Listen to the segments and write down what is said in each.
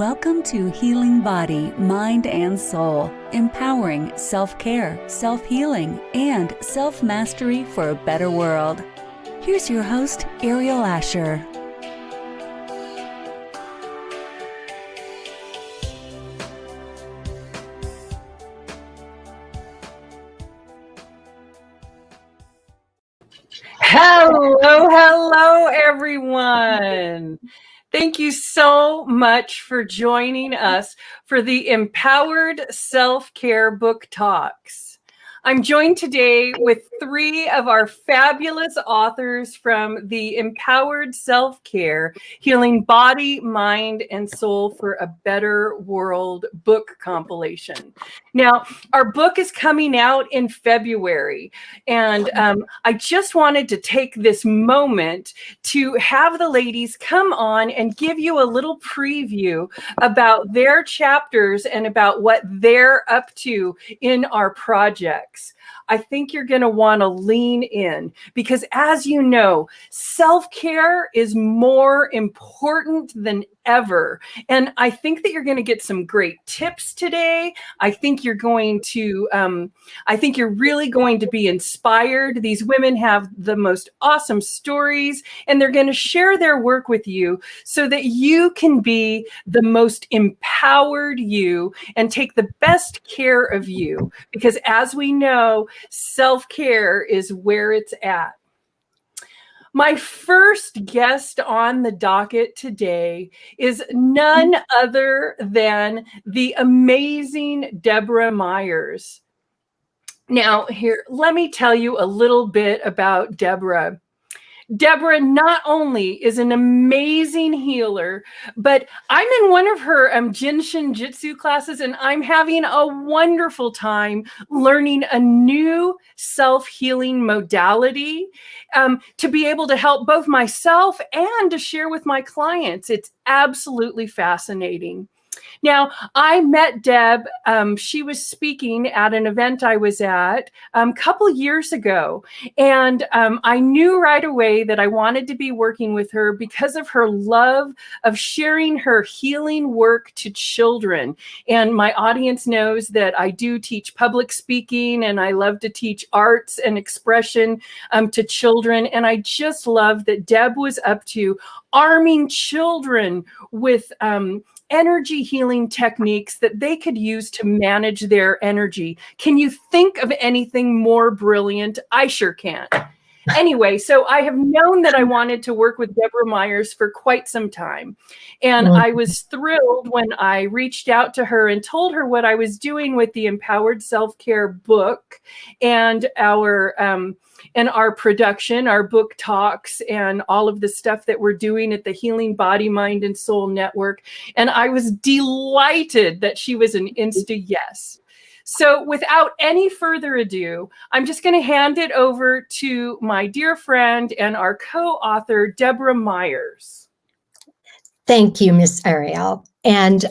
Welcome to Healing Body, Mind, and Soul, empowering self-care, self-healing, and self-mastery for a better world. Here's your host, Aeriol Ascher. Hello, everyone. Thank you so much for joining us for the Empowered Self-Care Book Talks. I'm joined today with three of our fabulous authors from the Empowered Self-Care, Healing Body, Mind, and Soul for a Better World book compilation. Now, our book is coming out in February, and I just wanted to take this moment to have the ladies come on and give you a little preview about their chapters and about what they're up to in our projects. I think you're going to want to lean in because, as you know, self-care is more important than ever. And I think that you're going to get some great tips today. I think you're going to, I think you're really going to be inspired. These women have the most awesome stories, and they're going to share their work with you so that you can be the most empowered you and take the best care of you. Because as we know, self-care is where it's at. My first guest on the docket today is none other than the amazing Deborah Myers. Now, here, let me tell you a little bit about Deborah. Deborah not only is an amazing healer, but I'm in one of her Jinshin Jitsu classes, and I'm having a wonderful time learning a new self-healing modality to be able to help both myself and to share with my clients. It's absolutely fascinating. Now, I met Deb. She was speaking at an event I was at a couple years ago. And I knew right away that I wanted to be working with her because of her love of sharing her healing work to children. And my audience knows that I do teach public speaking, and I love to teach arts and expression to children. And I just love that Deb was up to arming children with energy healing techniques that they could use to manage their energy. Can you think of anything more brilliant? I sure can't. Anyway, so I have known that I wanted to work with Deborah Myers for quite some time. And I was thrilled when I reached out to her and told her what I was doing with the Empowered Self-Care book and our production, our book talks, and all of the stuff that we're doing at the Healing Body, Mind, and Soul Network. And I was delighted that she was an insta yes. So without any further ado, I'm just going to hand it over to my dear friend and our co-author, Deborah Myers. Thank you, Miss Aeriol. And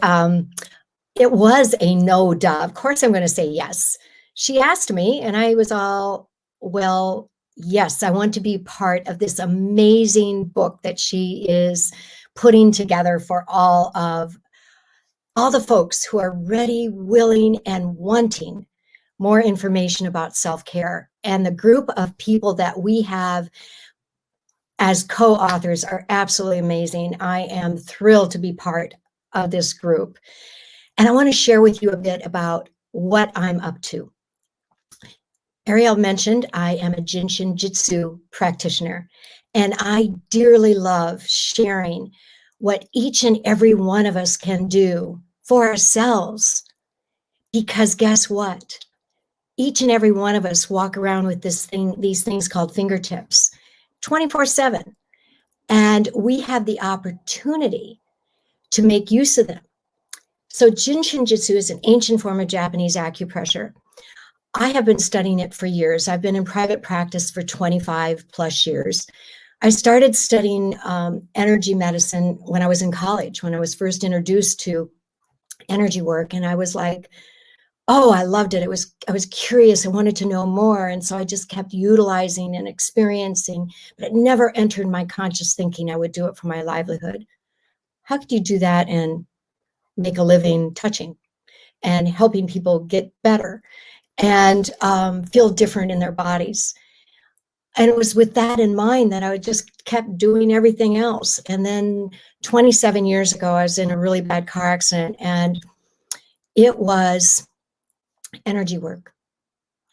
it was a no duh. Of course, I'm going to say yes. She asked me, and I was all, well, yes, I want to be part of this amazing book that she is putting together for all the folks who are ready, willing, and wanting more information about self-care. And the group of people that we have as co-authors are absolutely amazing. I am thrilled to be part of this group. And I want to share with you a bit about what I'm up to. Aeriol mentioned I am a Jinshin Jitsu practitioner, and I dearly love sharing what each and every one of us can do for ourselves. Because guess what? Each and every one of us walk around with these things called fingertips 24/7. And we have the opportunity to make use of them. So Jinshin Jitsu is an ancient form of Japanese acupressure. I have been studying it for years. I've been in private practice for 25 plus years. I started studying energy medicine when I was in college, when I was first introduced to energy work. And I was like, oh, I loved it. I was curious. I wanted to know more. And so I just kept utilizing and experiencing, but it never entered my conscious thinking I would do it for my livelihood. How could you do that and make a living touching and helping people get better and feel different in their bodies. And it was with that in mind that I just kept doing everything else. And then 27 years ago, I was in a really bad car accident, and it was energy work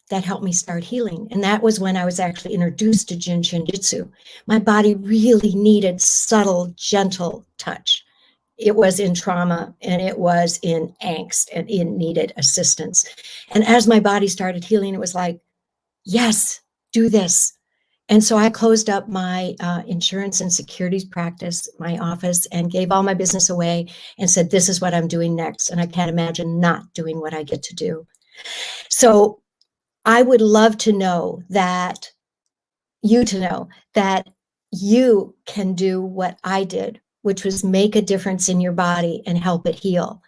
that helped me start healing. And that was when I was actually introduced to Jin Shin Jitsu. My body really needed subtle, gentle touch. It was in trauma and it was in angst and it needed assistance. And as my body started healing, it was like, yes, do this. And so I closed up my insurance and securities practice, my office, and gave all my business away and said, this is what I'm doing next. And I can't imagine not doing what I get to do. So I would love to know that you can do what I did, which was make a difference in your body and help it heal.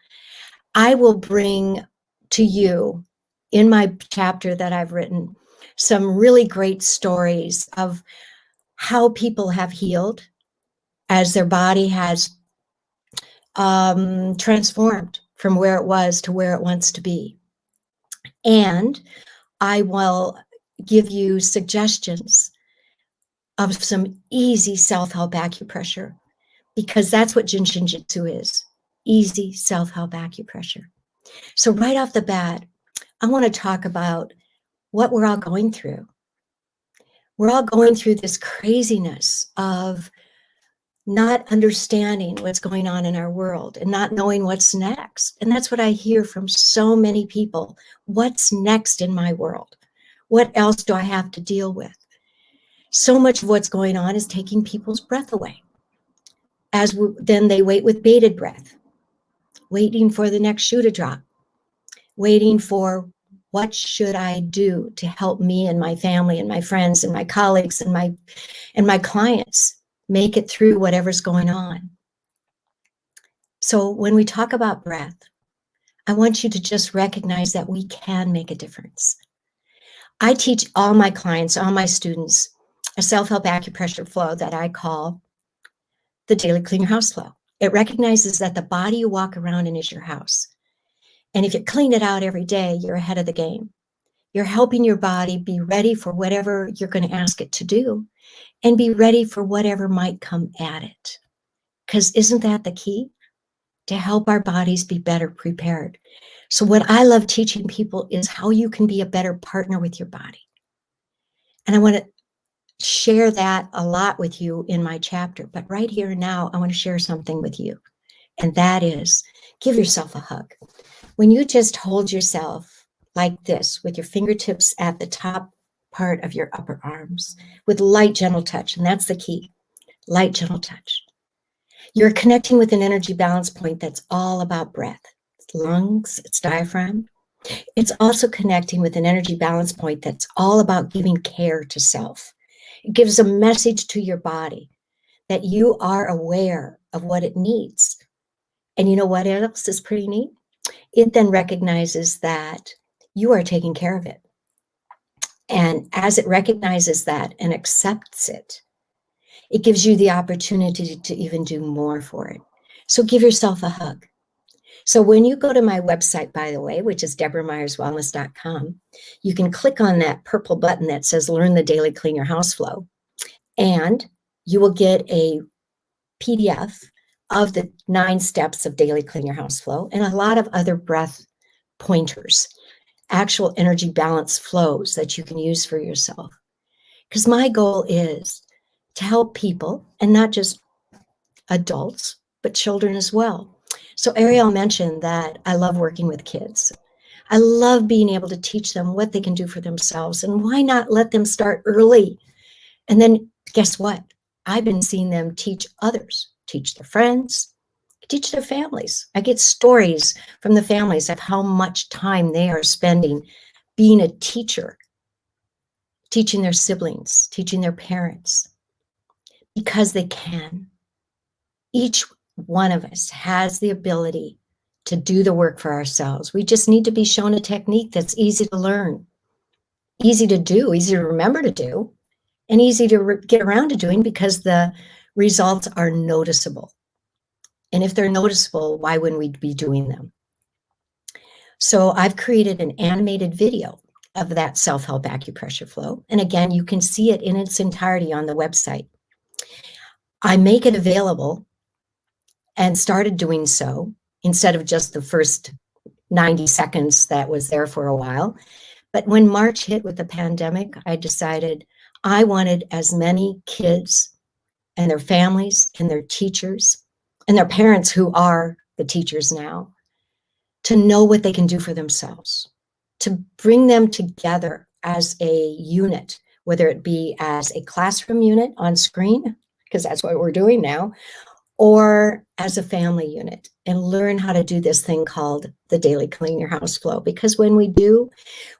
I will bring to you in my chapter that I've written some really great stories of how people have healed as their body has transformed from where it was to where it wants to be. And I will give you suggestions of some easy self-help acupressure, because that's what Jin Shin Jitsu is, easy self-help acupressure. So right off the bat, I want to talk about what we're all going through. We're all going through this craziness of not understanding what's going on in our world and not knowing what's next. And that's what I hear from so many people. What's next in my world? What else do I have to deal with? So much of what's going on is taking people's breath away. Then they wait with bated breath, waiting for the next shoe to drop, waiting for what should I do to help me and my family and my friends and my colleagues and my clients make it through whatever's going on. So when we talk about breath, I want you to just recognize that we can make a difference. I teach all my clients, all my students, a self-help acupressure flow that I call the Daily Clean Your House flow. It recognizes that the body you walk around in is your house. And if you clean it out every day, you're ahead of the game. You're helping your body be ready for whatever you're going to ask it to do and be ready for whatever might come at it. Because isn't that the key? To help our bodies be better prepared. So what I love teaching people is how you can be a better partner with your body. And I want to share that a lot with you in my chapter. But right here and now, I want to share something with you. And that is, give yourself a hug. When you just hold yourself like this with your fingertips at the top part of your upper arms with light, gentle touch, and that's the key, light, gentle touch. You're connecting with an energy balance point that's all about breath. It's lungs, it's diaphragm. It's also connecting with an energy balance point that's all about giving care to self. It gives a message to your body that you are aware of what it needs. And you know what else is pretty neat? It then recognizes that you are taking care of it. And as it recognizes that and accepts it, it gives you the opportunity to even do more for it. So give yourself a hug. So when you go to my website, by the way, which is DeborahMyersWellness.com, you can click on that purple button that says Learn the Daily Clean Your House Flow, and you will get a PDF of the 9 steps of Daily Clean Your House Flow and a lot of other breath pointers, actual energy balance flows that you can use for yourself. Because my goal is to help people, and not just adults, but children as well. So Aeriol mentioned that I love working with kids. I love being able to teach them what they can do for themselves, and why not let them start early? And then guess what? I've been seeing them teach others, teach their friends, teach their families. I get stories from the families of how much time they are spending being a teacher, teaching their siblings, teaching their parents, because they can. Each one of us has the ability to do the work for ourselves. We just need to be shown a technique that's easy to learn, easy to do, easy to remember to do, and easy to get around to doing because the results are noticeable. And if they're noticeable, why wouldn't we be doing them? So I've created an animated video of that self-help acupressure flow. And again, you can see it in its entirety on the website. I make it available and started doing so instead of just the first 90 seconds that was there for a while. But when March hit with the pandemic, I decided I wanted as many kids and their families and their teachers and their parents, who are the teachers now, to know what they can do for themselves, to bring them together as a unit, whether it be as a classroom unit on screen, because that's what we're doing now, or as a family unit, and learn how to do this thing called the daily clean your house flow. Because when we do,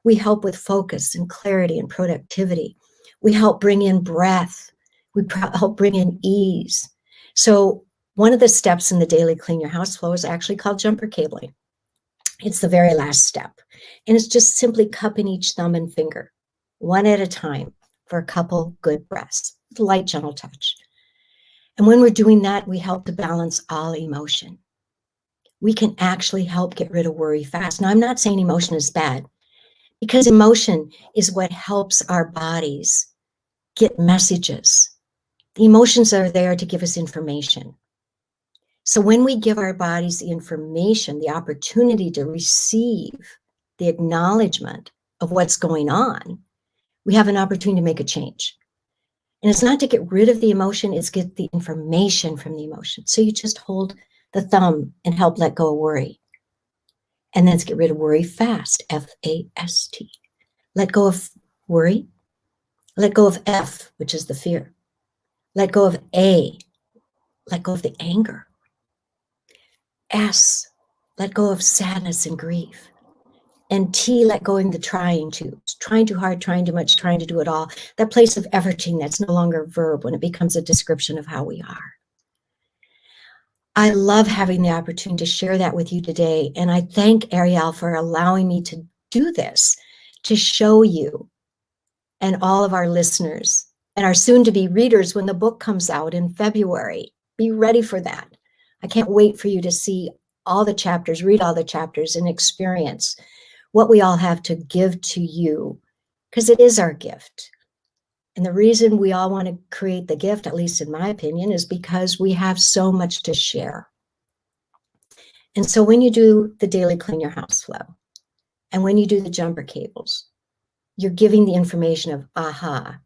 we help with focus and clarity and productivity. We help bring in breath. We help bring in ease. So one of the steps in the daily clean your house flow is actually called jumper cabling. It's the very last step. And it's just simply cupping each thumb and finger, one at a time, for a couple good breaths, light, gentle touch. And when we're doing that, we help to balance all emotion. We can actually help get rid of worry fast. Now, I'm not saying emotion is bad, because emotion is what helps our bodies get messages. The emotions are there to give us information. So when we give our bodies the information, the opportunity to receive the acknowledgement of what's going on, we have an opportunity to make a change. And it's not to get rid of the emotion, it's get the information from the emotion. So you just hold the thumb and help let go of worry. And then let's get rid of worry fast, F-A-S-T. Let go of worry. Let go of F, which is the fear. Let go of A. Let go of the anger. S, let go of sadness and grief. And T, let go of the trying too hard, trying too much, trying to do it all. That place of efforting that's no longer a verb when it becomes a description of how we are. I love having the opportunity to share that with you today. And I thank Aeriol for allowing me to do this, to show you and all of our listeners and our soon-to-be readers when the book comes out in February. Be ready for that. I can't wait for you to see all the chapters, read all the chapters, and experience what we all have to give to you, because it is our gift. And the reason we all want to create the gift, at least in my opinion, is because we have so much to share. And so when you do the daily clean your house flow, and when you do the jumper cables, you're giving the information of aha.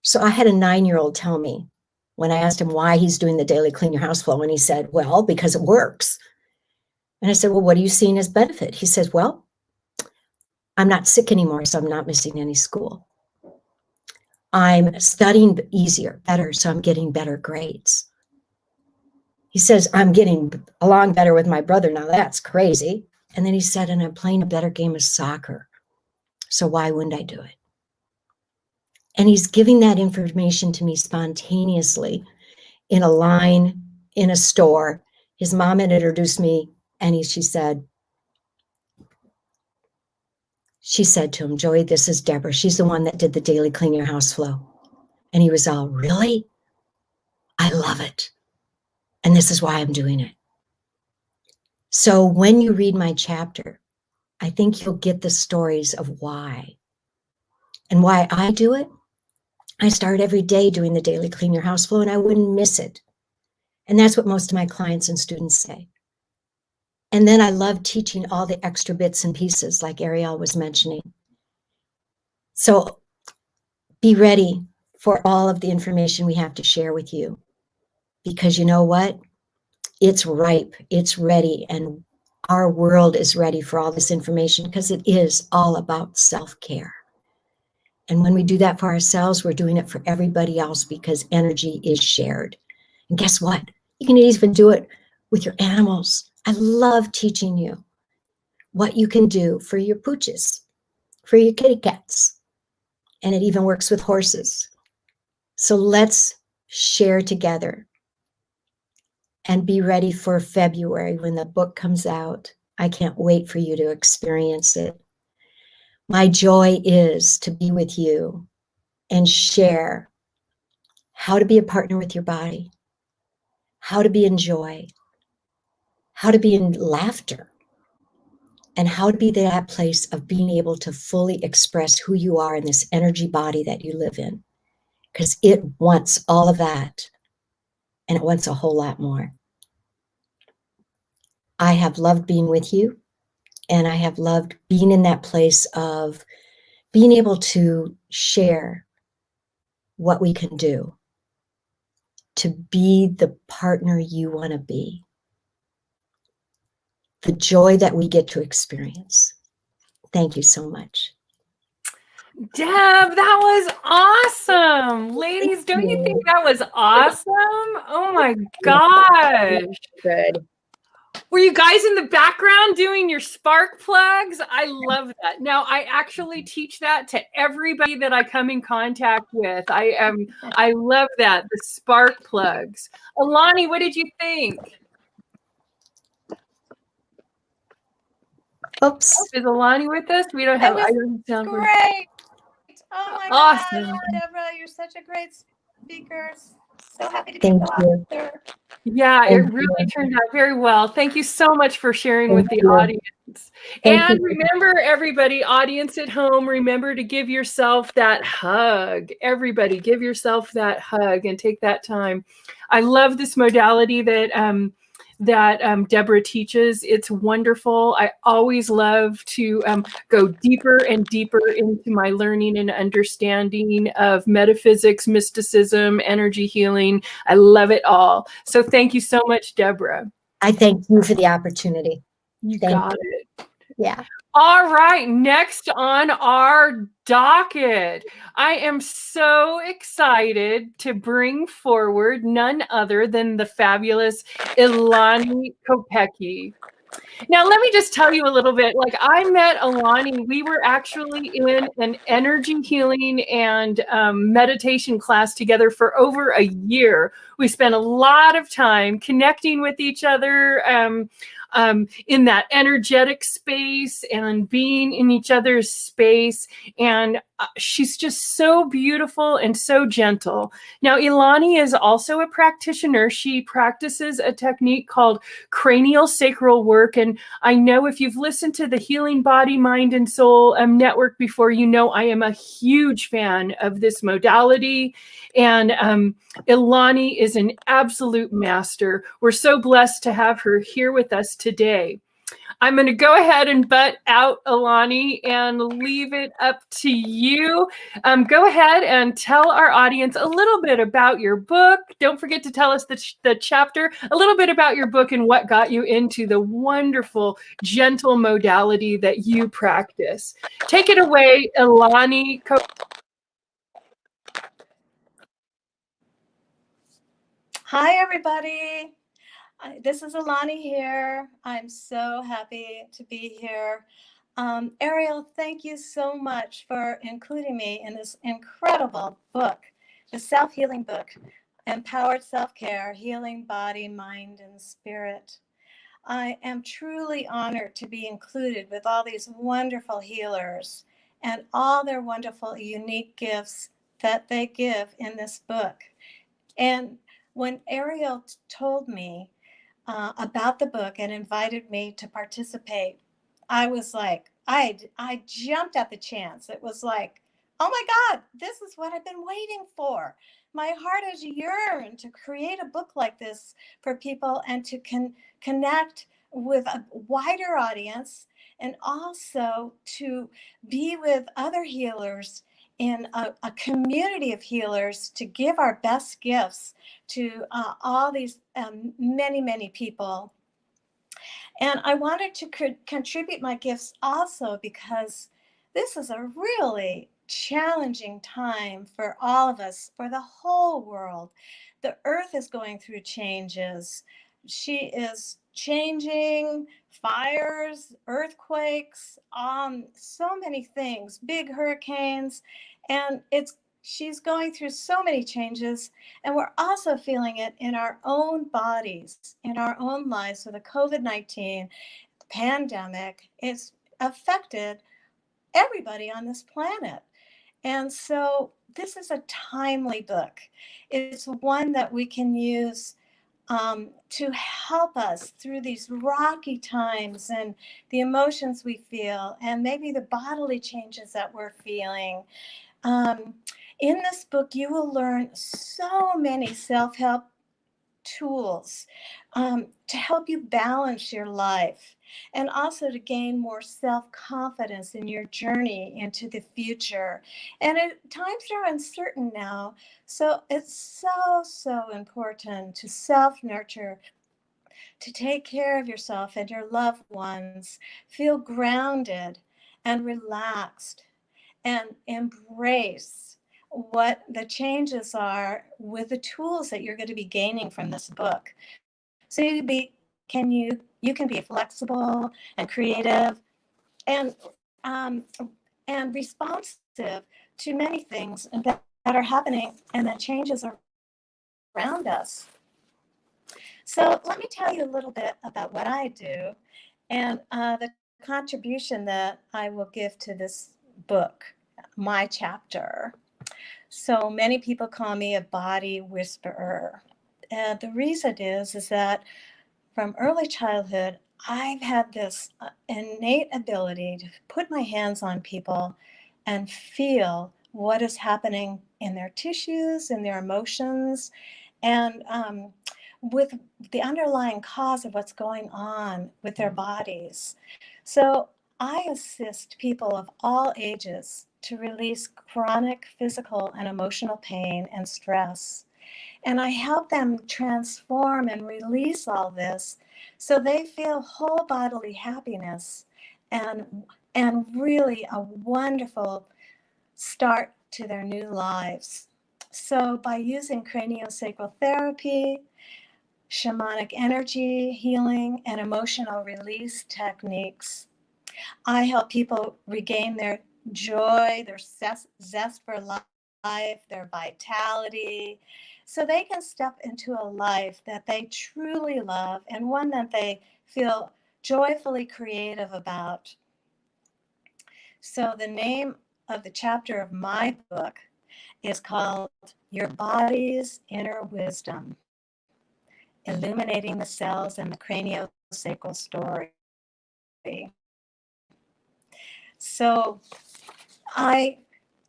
So I had a 9-year-old tell me when I asked him why he's doing the daily clean your house flow, and he said, well, because it works. And I said, well, what are you seeing as benefit? He says, well, I'm not sick anymore, so I'm not missing any school. I'm studying easier, better, so I'm getting better grades. He says, I'm getting along better with my brother. Now that's crazy. And then he said, and I'm playing a better game of soccer. So why wouldn't I do it? And he's giving that information to me spontaneously in a line, in a store. His mom had introduced me, and she said to him, Joey, this is Deborah. She's the one that did the daily clean your house flow. And he was all, really? I love it. And this is why I'm doing it. So when you read my chapter, I think you'll get the stories of why. And why I do it. I start every day doing the daily clean your house flow, and I wouldn't miss it. And that's what most of my clients and students say. And then I love teaching all the extra bits and pieces like Aeriol was mentioning. So be ready for all of the information we have to share with you, because you know what? It's ripe, it's ready, and our world is ready for all this information, because it is all about self-care. And when we do that for ourselves, we're doing it for everybody else, because energy is shared. And guess what? You can even do it with your animals. I love teaching you what you can do for your pooches, for your kitty cats. And it even works with horses. So let's share together and be ready for February when the book comes out. I can't wait for you to experience it. My joy is to be with you and share how to be a partner with your body, how to be in joy, how to be in laughter, and how to be that place of being able to fully express who you are in this energy body that you live in. Because it wants all of that, and it wants a whole lot more. I have loved being with you, and I have loved being in that place of being able to share what we can do to be the partner you want to be, the joy that we get to experience. Thank you so much. Deb, that was awesome. Ladies, don't you think that was awesome? Oh my gosh. Good. Were you guys in the background doing your spark plugs? I love that. Now, I actually teach that to everybody that I come in contact with. I love that, the spark plugs. Ilani, what did you think? Oops. Is Ilani with us? We don't have. I don't sound great. Oh my awesome. gosh, Deborah, you're such a great speaker. So happy to be Thank you. out there. Yeah, Thank it you. really turned out very well. Thank you so much for sharing Thank with the you. audience. Thank And you. remember, everybody, audience at home, remember to give yourself that hug. Everybody, give yourself that hug and take that time. I love this modality that Deborah teaches. It's wonderful. I always love to go deeper and deeper into my learning and understanding of metaphysics, mysticism, energy healing. I love it all. So thank you so much, Deborah. I thank you for the opportunity. You Thank got you. it. Yeah. All right, next on our docket, I am so excited to bring forward none other than the fabulous Ilani Kopiecki. Now, let me just tell you a little bit. Like, I met Ilani. We were actually in an energy healing and meditation class together for over a year. We spent a lot of time connecting with each other in that energetic space and being in each other's space. And she's just so beautiful and so gentle. Now, Ilani is also a practitioner. She practices a technique called cranial sacral work. And I know if you've listened to the Healing Body, Mind, and Soul network before, you know I am a huge fan of this modality. And Ilani is an absolute master. We're so blessed to have her here with us today. I'm going to go ahead and butt out, Ilani, and leave it up to you. Go ahead and tell our audience a little bit about your book. Don't forget to tell us the chapter, a little bit about your book and what got you into the wonderful, gentle modality that you practice. Take it away, Ilani. Hi, everybody. This is Ilani here. I'm so happy to be here. Aeriol, thank you so much for including me in this incredible book, the self-healing book, Empowered Self-Care, Healing Body, Mind, and Spirit. I am truly honored to be included with all these wonderful healers and all their wonderful, unique gifts that they give in this book. And when Aeriol told me about the book and invited me to participate, I was like, I jumped at the chance. It was like, oh my God, this is what I've been waiting for. My heart has yearned to create a book like this for people and to connect with a wider audience, and also to be with other healers in a community of healers, to give our best gifts to all these many, many people. And I wanted to contribute my gifts also because this is a really challenging time for all of us, for the whole world. The earth is going through changes. She is changing, fires, earthquakes, so many things, big hurricanes, and she's going through so many changes, and we're also feeling it in our own bodies, in our own lives. So the COVID-19 pandemic, it's affected everybody on this planet. And so this is a timely book. It's one that we can use to help us through these rocky times and the emotions we feel, and maybe the bodily changes that we're feeling. In this book, you will learn so many self-help tools to help you balance your life, and also to gain more self-confidence in your journey into the future. And times are uncertain now, so it's so important to self-nurture, to take care of yourself and your loved ones, feel grounded and relaxed, and embrace what the changes are with the tools that you're going to be gaining from this book. So you can be flexible and creative and um, and responsive to many things that are happening and that changes around us. So let me tell you a little bit about what I do and the contribution that I will give to this book, my chapter. So many people call me a body whisperer. And the reason is that from early childhood, I've had this innate ability to put my hands on people and feel what is happening in their tissues, in their emotions, and with the underlying cause of what's going on with their bodies. So I assist people of all ages to release chronic physical and emotional pain and stress. And I help them transform and release all this so they feel whole bodily happiness and, and really a wonderful start to their new lives. So by using craniosacral therapy, shamanic energy healing, and emotional release techniques, I help people regain their joy, their zest for life, their vitality, so they can step into a life that they truly love and one that they feel joyfully creative about. So the name of the chapter of my book is called Your Body's Inner Wisdom, Illuminating the Cells and the Craniosacral Story. So I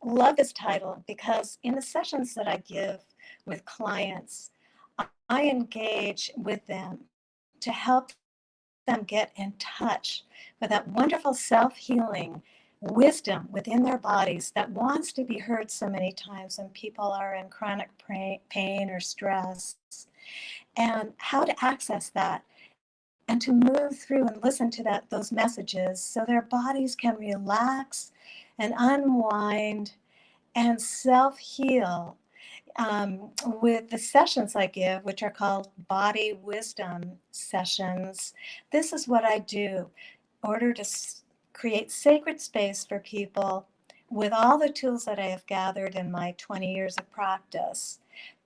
love this title because in the sessions that I give with clients, I engage with them to help them get in touch with that wonderful self-healing wisdom within their bodies that wants to be heard so many times when people are in chronic pain or stress, and how to access that and to move through and listen to those messages so their bodies can relax and unwind and self-heal with the sessions I give, which are called body wisdom sessions. This is what I do in order to create sacred space for people with all the tools that I have gathered in my 20 years of practice,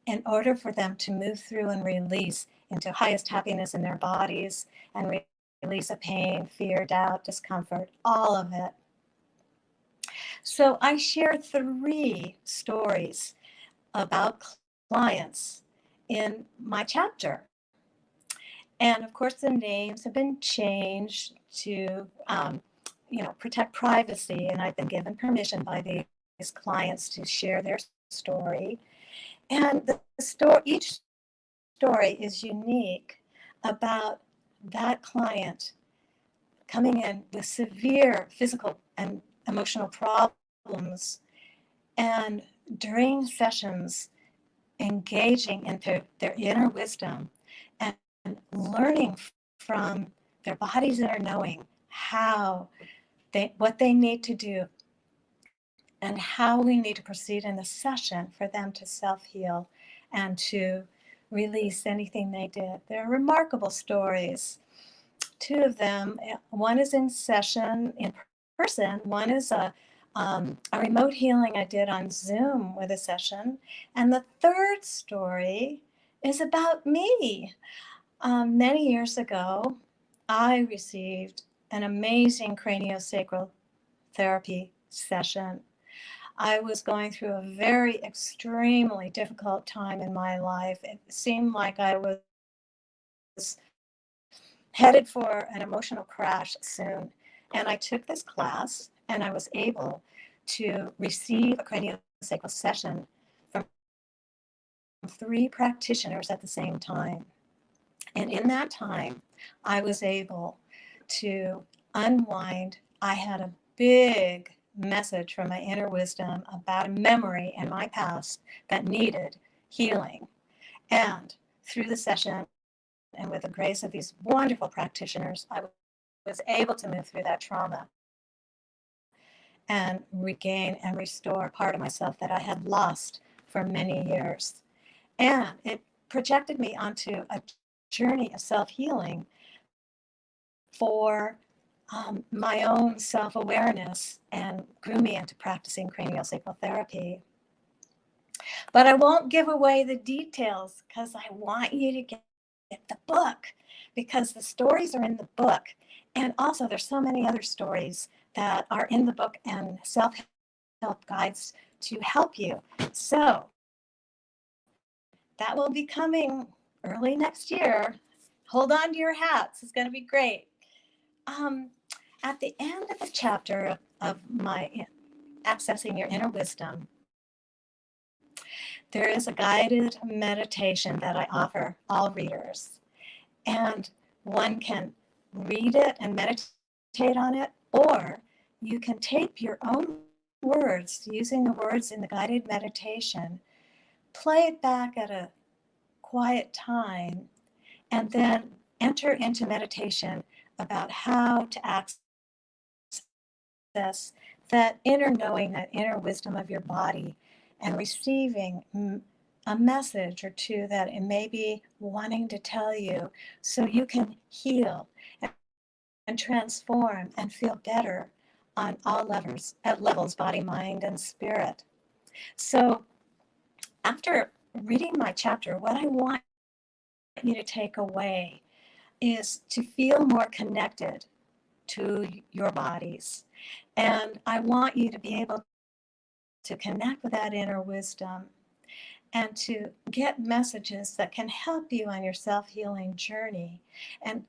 in order for them to move through and release into highest happiness in their bodies and release of pain, fear, doubt, discomfort, all of it. So I share 3 stories about clients in my chapter. And of course, the names have been changed to, protect privacy. And I've been given permission by these clients to share their story. And each story is unique about that client coming in with severe physical and emotional problems, and during sessions engaging into their inner wisdom and learning from their body's inner knowing what they need to do and how we need to proceed in the session for them to self-heal and to release anything they did. They're remarkable stories. 2 of them, one is in session in person, one is a remote healing I did on Zoom with a session, and the 3rd story is about me. Many years ago, I received an amazing craniosacral therapy session. I was going through a very extremely difficult time in my life. It seemed like I was headed for an emotional crash soon. And I took this class and I was able to receive a craniosacral session from 3 practitioners at the same time. And in that time, I was able to unwind. I had a big message from my inner wisdom about a memory in my past that needed healing. And through the session, and with the grace of these wonderful practitioners, I was able to move through that trauma and regain and restore part of myself that I had lost for many years. And it projected me onto a journey of self-healing for my own self-awareness, and grew me into practicing craniosacral therapy. But I won't give away the details because I want you to get the book, because the stories are in the book. And also there's so many other stories that are in the book and self-help guides to help you. So that will be coming early next year. Hold on to your hats. It's going to be great. At the end of the chapter of my Accessing Your Inner Wisdom, there is a guided meditation that I offer all readers. And one can read it and meditate on it, or you can tape your own words using the words in the guided meditation, play it back at a quiet time, and then enter into meditation about how to access that inner knowing, that inner wisdom of your body, and receiving a message or two that it may be wanting to tell you, so you can heal and transform and feel better on all levels, body, mind, and spirit. So after reading my chapter, what I want you to take away is to feel more connected to your bodies. And I want you to be able to connect with that inner wisdom and to get messages that can help you on your self-healing journey, and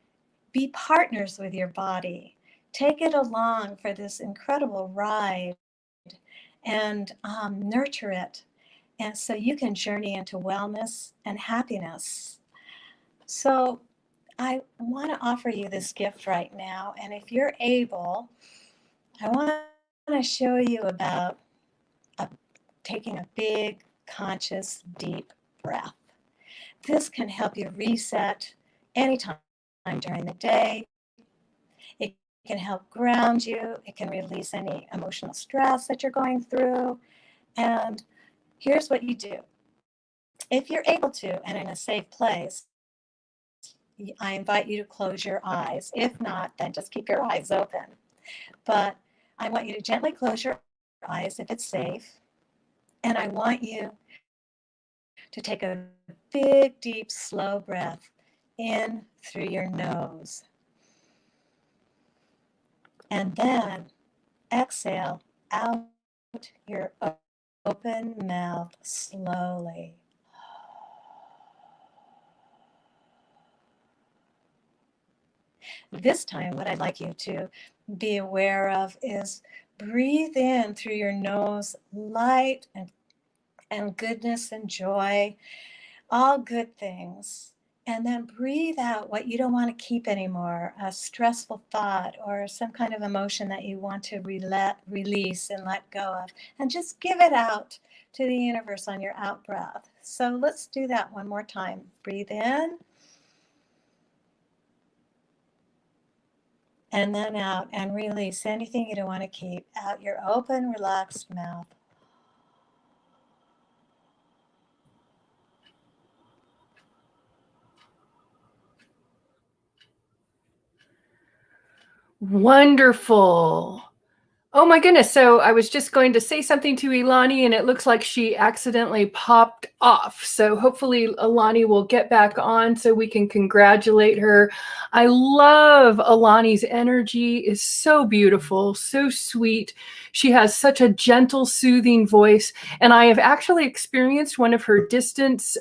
be partners with your body. Take it along for this incredible ride and nurture it. And so you can journey into wellness and happiness. So I want to offer you this gift right now. And if you're able, I want to show you about taking a big, conscious, deep breath. This can help you reset anytime during the day. It can help ground you. It can release any emotional stress that you're going through. And here's what you do. If you're able to, and in a safe place, I invite you to close your eyes. If not, then just keep your eyes open. But I want you to gently close your eyes if it's safe. And I want you to take a big, deep, slow breath in through your nose. And then exhale out your open mouth slowly. This time, what I'd like you to be aware of is breathe in through your nose, light and goodness and joy, all good things. And then breathe out what you don't want to keep anymore, a stressful thought or some kind of emotion that you want to release and let go of. And just give it out to the universe on your out breath. So let's do that one more time. Breathe in. And then out, and release anything you don't want to keep. Out your open, relaxed mouth. Wonderful. Oh my goodness. So I was just going to say something to Ilani and it looks like she accidentally popped off. So hopefully Ilani will get back on so we can congratulate her. I love Ilani's energy. Is so beautiful, so sweet. She has such a gentle, soothing voice. And I have actually experienced one of her distance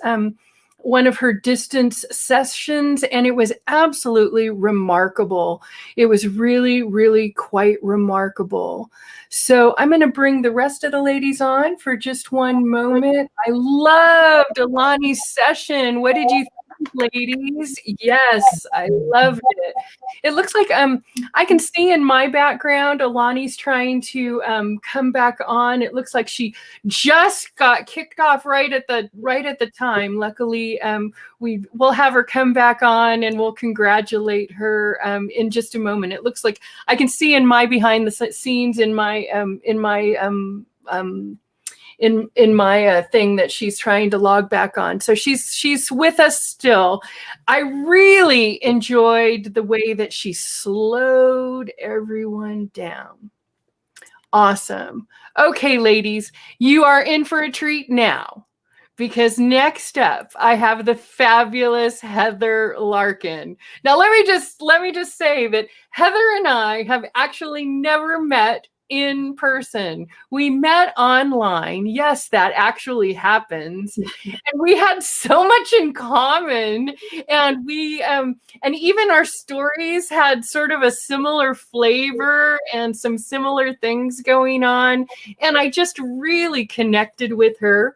one of her distance sessions, and it was absolutely remarkable. It was really, really quite remarkable. So I'm going to bring the rest of the ladies on for just one moment. I loved Ilani's session. What did you think, ladies? Yes, I loved it. It looks like I can see in my background Ilani's trying to come back on. It looks like she just got kicked off right at the time. Luckily, we'll have her come back on, and we'll congratulate her in just a moment. It looks like I can see in my behind the scenes in my thing that she's trying to log back on. So she's with us still. I really enjoyed the way that she slowed everyone down. Awesome. Okay, ladies, you are in for a treat now, because next up I have the fabulous Heather Larkin. Now, let me just say that Heather and I have actually never met in person. We met online. Yes, that actually happens. And we had so much in common, and and even our stories had sort of a similar flavor and some similar things going on. And I just really connected with her.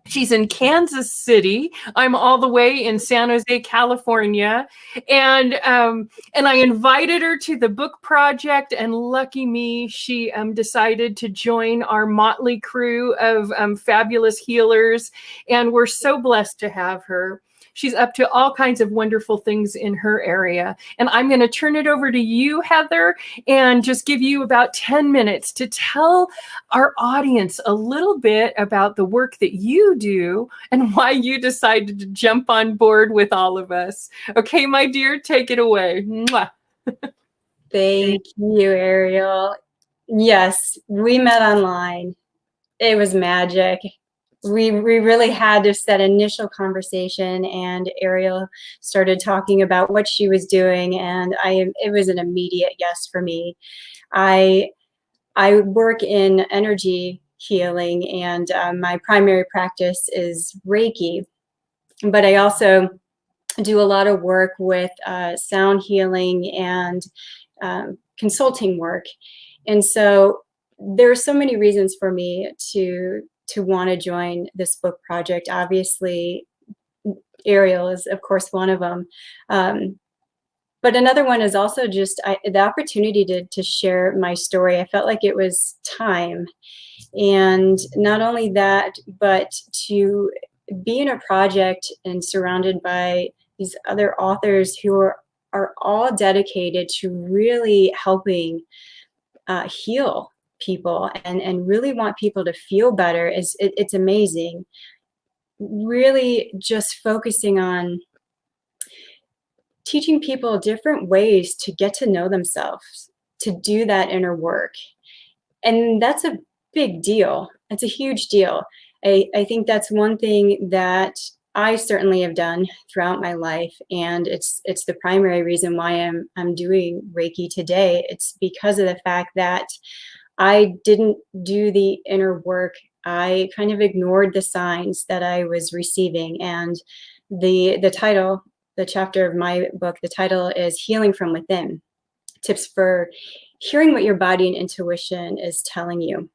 She's in Kansas City. I'm all the way in San Jose, California. And I invited her to the book project, and lucky me, she decided to join our motley crew of fabulous healers. And we're so blessed to have her. She's up to all kinds of wonderful things in her area. And I'm going to turn it over to you, Heather, and just give you about 10 minutes to tell our audience a little bit about the work that you do and why you decided to jump on board with all of us. Okay, my dear, take it away. Mwah. Thank you, Aeriol. Yes, we met online. It was magic. We really had just that initial conversation, and Aeriol started talking about what she was doing, and it was an immediate yes for me. I work in energy healing, and my primary practice is Reiki, but I also do a lot of work with sound healing and consulting work. And so there are so many reasons for me to want to join this book project. Obviously, Aeriol is, of course, one of them. But another one is also just the opportunity to share my story. I felt like it was time. And not only that, but to be in a project and surrounded by these other authors who are all dedicated to really helping heal people and really want people to feel better. It's amazing. Really just focusing on teaching people different ways to get to know themselves, to do that inner work. And that's a big deal. It's a huge deal. I think that's one thing that I certainly have done throughout my life, and it's the primary reason why I'm doing Reiki today. It's because of the fact that I didn't do the inner work. I kind of ignored the signs that I was receiving. And the title, the chapter of my book, the title is Healing from Within, Tips for Hearing What Your Body and Intuition is Telling You.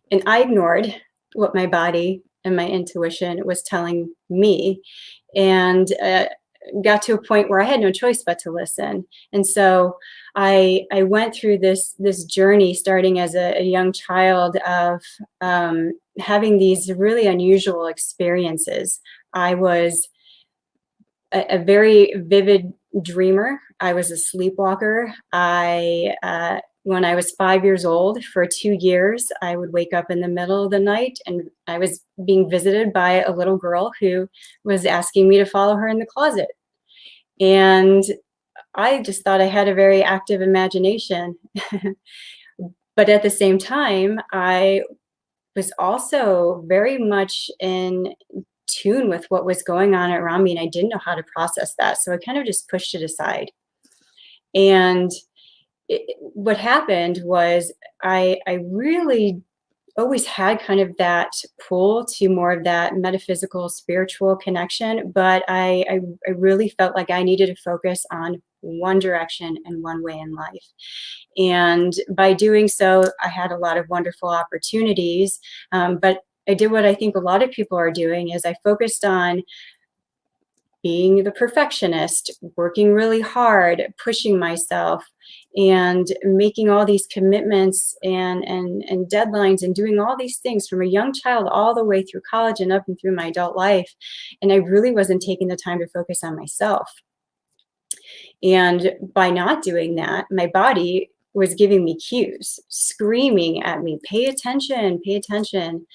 And I ignored what my body and my intuition was telling me, and got to a point where I had no choice but to listen. And so I went through this journey, starting as a young child, of having these really unusual experiences. I was a very vivid dreamer. I was a sleepwalker. When I was 5 years old, for 2 years, I would wake up in the middle of the night, and I was being visited by a little girl who was asking me to follow her in the closet. And I just thought I had a very active imagination. But at the same time, I was also very much in tune with what was going on around me, and I didn't know how to process that. So I kind of just pushed it aside. And what happened was I really always had kind of that pull to more of that metaphysical, spiritual connection, but I really felt like I needed to focus on one direction and one way in life. And by doing so, I had a lot of wonderful opportunities. But I did what I think a lot of people are doing, is I focused on being the perfectionist, working really hard, pushing myself, and making all these commitments and deadlines, and doing all these things from a young child all the way through college and up and through my adult life. And I really wasn't taking the time to focus on myself. And by not doing that, my body was giving me cues, screaming at me, pay attention, pay attention.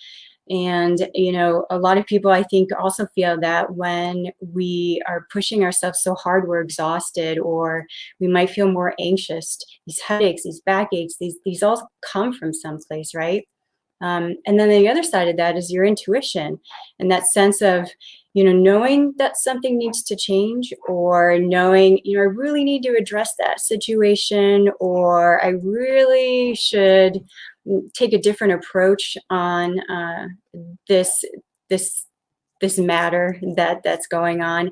And, you know, a lot of people, I think, also feel that when we are pushing ourselves so hard, we're exhausted, or we might feel more anxious. These headaches, these backaches, these all come from someplace, right? And then the other side of that is your intuition, and that sense of, you know, knowing that something needs to change, or knowing, you know, I really need to address that situation, or I really should take a different approach on this matter that's going on,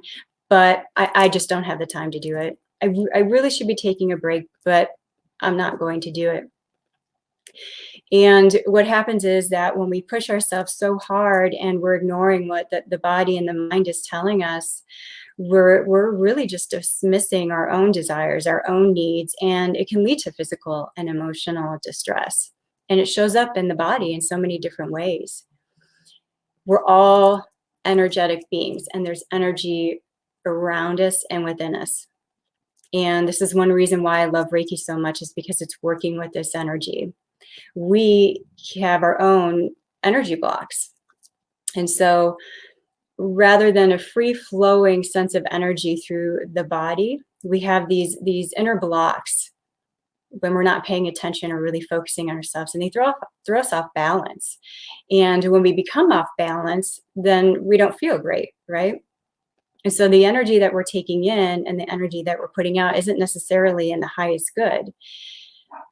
but I just don't have the time to do it. I really should be taking a break, but I'm not going to do it. And what happens is that when we push ourselves so hard and we're ignoring what the body and the mind is telling us, we're really just dismissing our own desires, our own needs, and it can lead to physical and emotional distress. And it shows up in the body in so many different ways. We're all energetic beings, and there's energy around us and within us. And this is one reason why I love Reiki so much, is because it's working with this energy. We have our own energy blocks. And so rather than a free-flowing sense of energy through the body, we have these inner blocks when we're not paying attention or really focusing on ourselves, and they throw us off balance. And when we become off balance, then we don't feel great, right? And so the energy that we're taking in and the energy that we're putting out isn't necessarily in the highest good.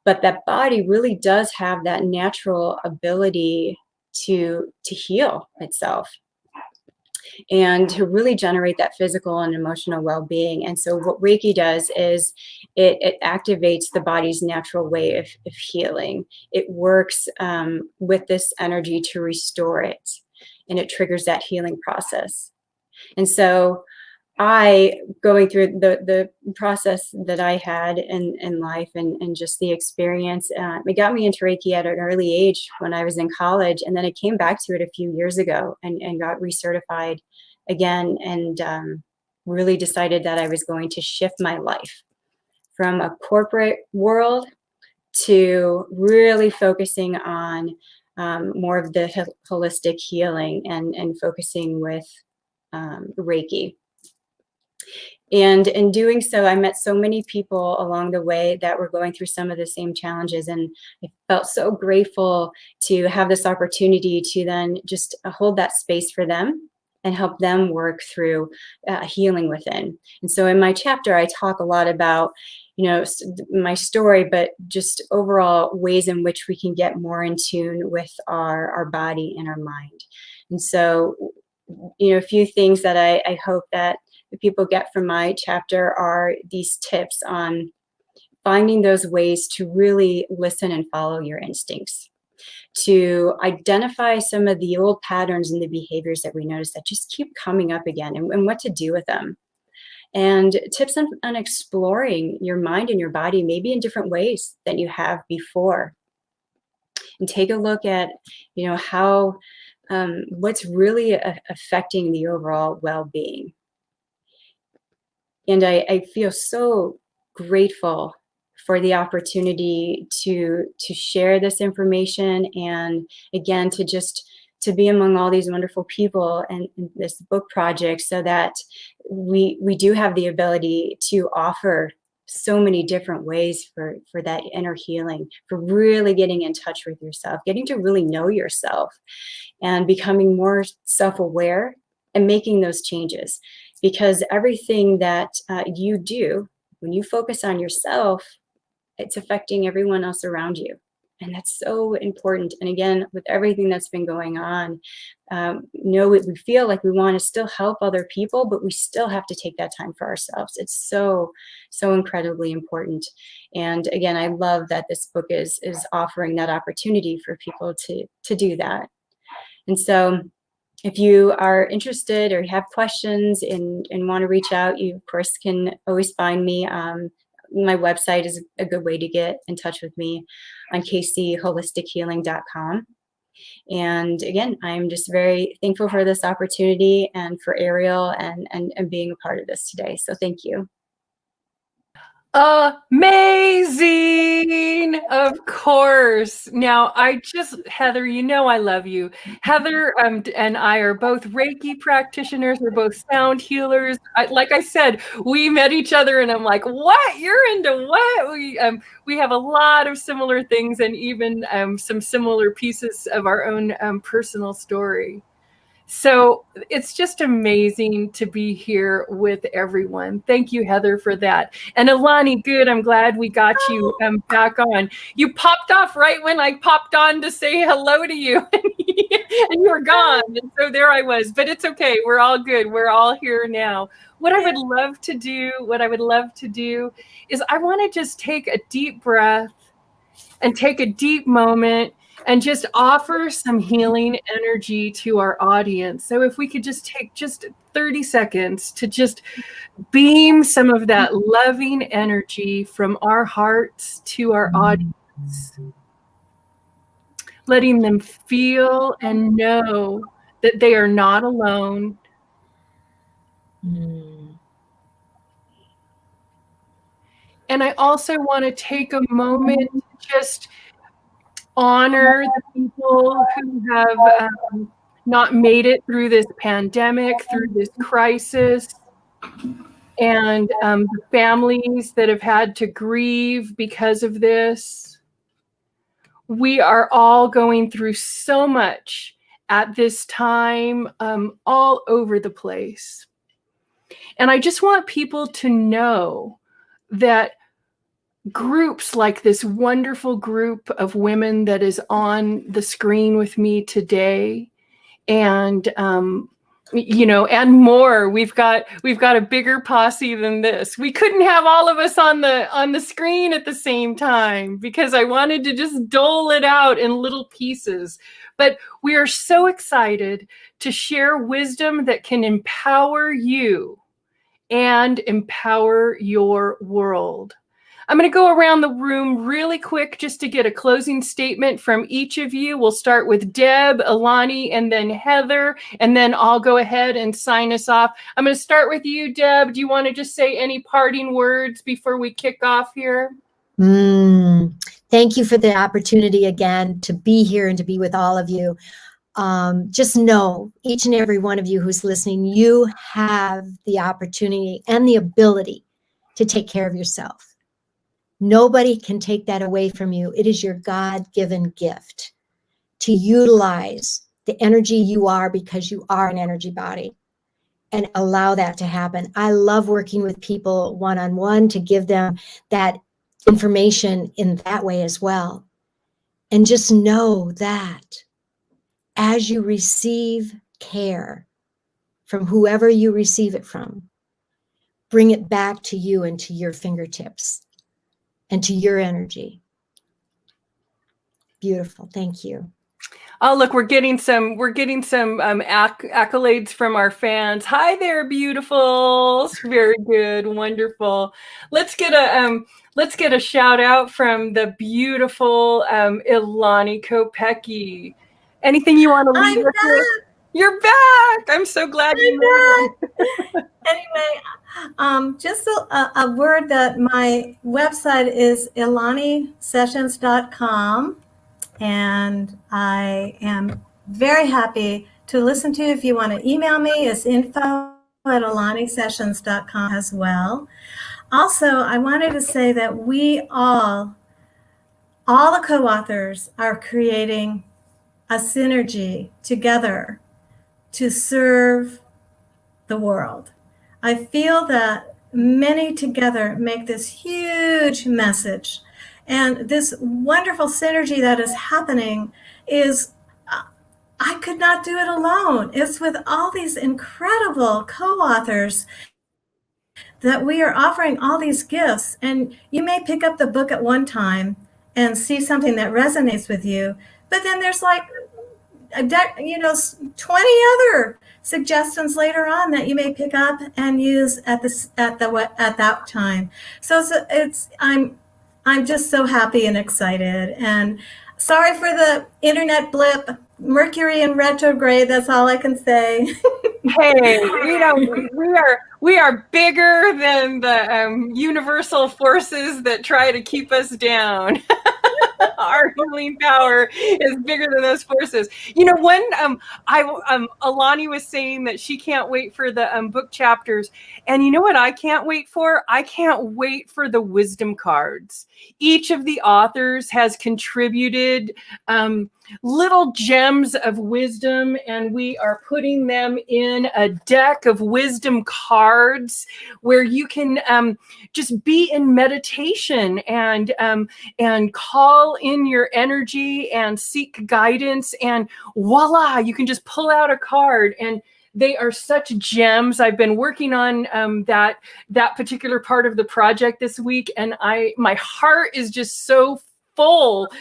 But that body really does have that natural ability to heal itself and to really generate that physical and emotional well-being. And so what Reiki does is it activates the body's natural way of healing. It works with this energy to restore it, and it triggers that healing process. And so going through the process that I had in life, and just the experience, it got me into Reiki at an early age when I was in college. And then I came back to it a few years ago and got recertified again, and really decided that I was going to shift my life from a corporate world to really focusing on more of the holistic healing and focusing with Reiki. And in doing so, I met so many people along the way that were going through some of the same challenges. And I felt so grateful to have this opportunity to then just hold that space for them and help them work through healing within. And so in my chapter, I talk a lot about, you know, my story, but just overall ways in which we can get more in tune with our body and our mind. And so, you know, a few things that I hope that the people get from my chapter are these tips on finding those ways to really listen and follow your instincts, to identify some of the old patterns and the behaviors that we notice that just keep coming up again, and what to do with them. And tips on exploring your mind and your body, maybe in different ways than you have before. And take a look at, you know, how, what's really affecting the overall well-being. And I feel so grateful for the opportunity to share this information, and again, to be among all these wonderful people and this book project, so that we do have the ability to offer so many different ways for that inner healing, for really getting in touch with yourself, getting to really know yourself, and becoming more self-aware and making those changes. Because everything that you do, when you focus on yourself, it's affecting everyone else around you. And that's so important. And again, with everything that's been going on, we feel like we want to still help other people, but we still have to take that time for ourselves. It's so, so incredibly important. And again, I love that this book is offering that opportunity for people to do that. And so if you are interested or have questions and want to reach out, you of course can always find me. My website is a good way to get in touch with me on kcholistic.healing.com. And again, I'm just very thankful for this opportunity and for Aeriol and being a part of this today. So thank you. Amazing, of course. Now, Heather, you know I love you. Heather and I are both Reiki practitioners. We're both sound healers. Like I said, we met each other, and I'm like, "What? You're into what?" We have a lot of similar things, and even some similar pieces of our own personal story. So it's just amazing to be here with everyone. Thank you, Heather, for that. And Ilani, good. I'm glad we got you back on. You popped off right when I popped on to say hello to you, and you were gone. And so there I was. But it's okay. We're all good. We're all here now. What I would love to do is I want to just take a deep breath and take a deep moment and just offer some healing energy to our audience. So if we could just take just 30 seconds to just beam some of that loving energy from our hearts to our audience, letting them feel and know that they are not alone. And I also want to take a moment to just honor the people who have not made it through this pandemic, through this crisis, and the families that have had to grieve because of this. We are all going through so much at this time, all over the place. And I just want people to know that groups like this wonderful group of women that is on the screen with me today, and and more. We've got a bigger posse than this. We couldn't have all of us on the screen at the same time because I wanted to just dole it out in little pieces. But we are so excited to share wisdom that can empower you and empower your world. I'm going to go around the room really quick just to get a closing statement from each of you. We'll start with Deb, Ilani, and then Heather, and then I'll go ahead and sign us off. I'm going to start with you, Deb. Do you want to just say any parting words before we kick off here? Thank you for the opportunity again to be here and to be with all of you. Just know, each and every one of you who's listening, you have the opportunity and the ability to take care of yourself. Nobody can take that away from you. It is your God-given gift to utilize the energy you are, because you are an energy body, and allow that to happen. I love working with people one-on-one to give them that information in that way as well. And just know that as you receive care from whoever you receive it from, bring it back to you and to your fingertips and to your energy. Beautiful. Thank you. Oh, look, we're getting some accolades from our fans. Hi there, beautifuls. Very good. Wonderful. Let's get a shout out from the beautiful Ilani Kopiecki. Anything you want to leave us with? You're back. I'm so glad you're back. Anyway, just a word that my website is ilanisessions.com, and I am very happy to listen to you. If you want to email me, it's info@ilanisessions.com as well. Also, I wanted to say that we all the co-authors are creating a synergy together to serve the world. I feel that many together make this huge message, And this wonderful synergy that is happening is, I could not do it alone. It's with all these incredible co-authors that we are offering all these gifts. And you may pick up the book at one time and see something that resonates with you, but then there's like 20 other suggestions later on that you may pick up and use at that time. So I'm just so happy and excited. And sorry for the internet blip. Mercury in retrograde. That's all I can say. Hey, we are bigger than the universal forces that try to keep us down. Our healing power is bigger than those forces. When Ilani was saying that she can't wait for the book chapters, and you know what I can't wait for? I can't wait for the wisdom cards. Each of the authors has contributed little gems of wisdom, and we are putting them in a deck of wisdom cards where you can just be in meditation and call in your energy and seek guidance, and voila, you can just pull out a card. And they are such gems. I've been working on that particular part of the project this week, and my heart is just so full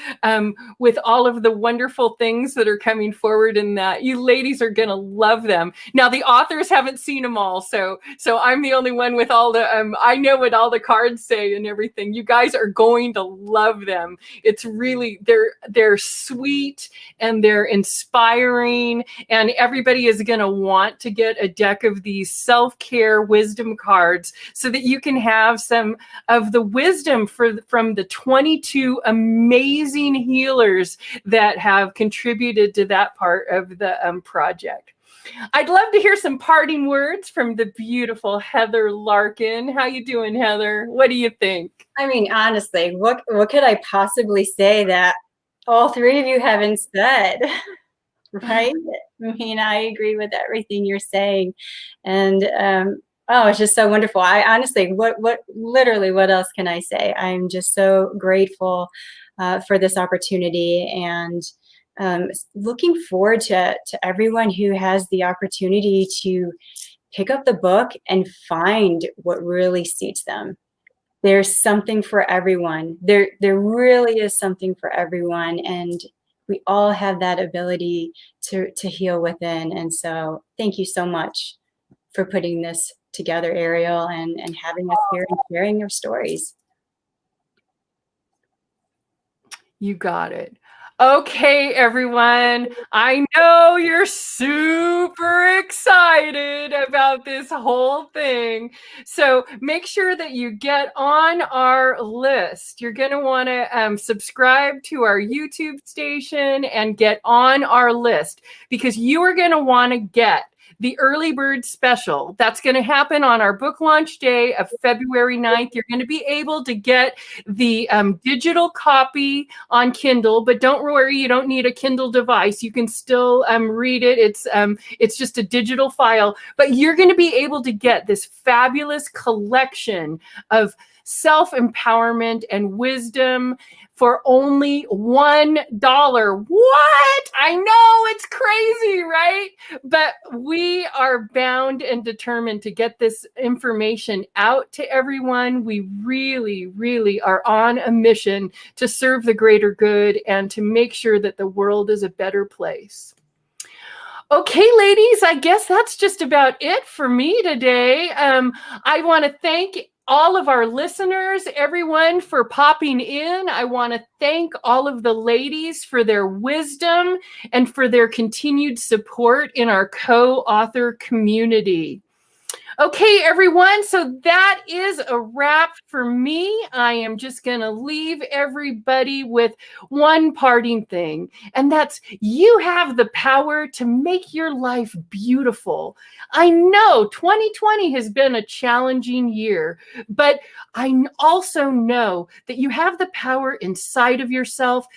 with all of the wonderful things that are coming forward in that. You ladies are going to love them. Now, the authors haven't seen them all, so I'm the only one with all the, I know what all the cards say and everything. You guys are going to love them. It's really, they're sweet and they're inspiring, and everybody is going to want to get a deck of these self-care wisdom cards so that you can have some of the wisdom from the 22 amazing healers that have contributed to that part of the project. I'd love to hear some parting words from the beautiful Heather Larkin. How you doing, Heather? What do you think? I mean, honestly, what could I possibly say that all three of you haven't said? Right? I mean, I agree with everything you're saying. And oh, it's just so wonderful. I honestly, literally, what else can I say? I'm just so grateful for this opportunity, and looking forward to everyone who has the opportunity to pick up the book and find what really suits them. There's something for everyone. There really is something for everyone, and we all have that ability to heal within. And so thank you so much for putting this together, Aeriol, and having us here and sharing your stories. You got it. Okay, everyone. I know you're super excited about this whole thing. So make sure that you get on our list. You're going to want to subscribe to our YouTube station and get on our list, because you are going to want to get the early bird special. That's going to happen on our book launch day of February 9th. You're going to be able to get the digital copy on Kindle, but don't worry, you don't need a Kindle device. You can still read it. It's just a digital file, but you're going to be able to get this fabulous collection of self-empowerment and wisdom for only $1. What? I know it's crazy, right? But we are bound and determined to get this information out to everyone. We really, really are on a mission to serve the greater good and to make sure that the world is a better place. Okay, ladies, I guess that's just about it for me today. I want to thank all of our listeners, everyone, for popping in. I want to thank all of the ladies for their wisdom and for their continued support in our co-author community. Okay, everyone, so that is a wrap for me. I am just going to leave everybody with one parting thing, and that's you have the power to make your life beautiful. I know 2020 has been a challenging year, but I also know that you have the power inside of yourself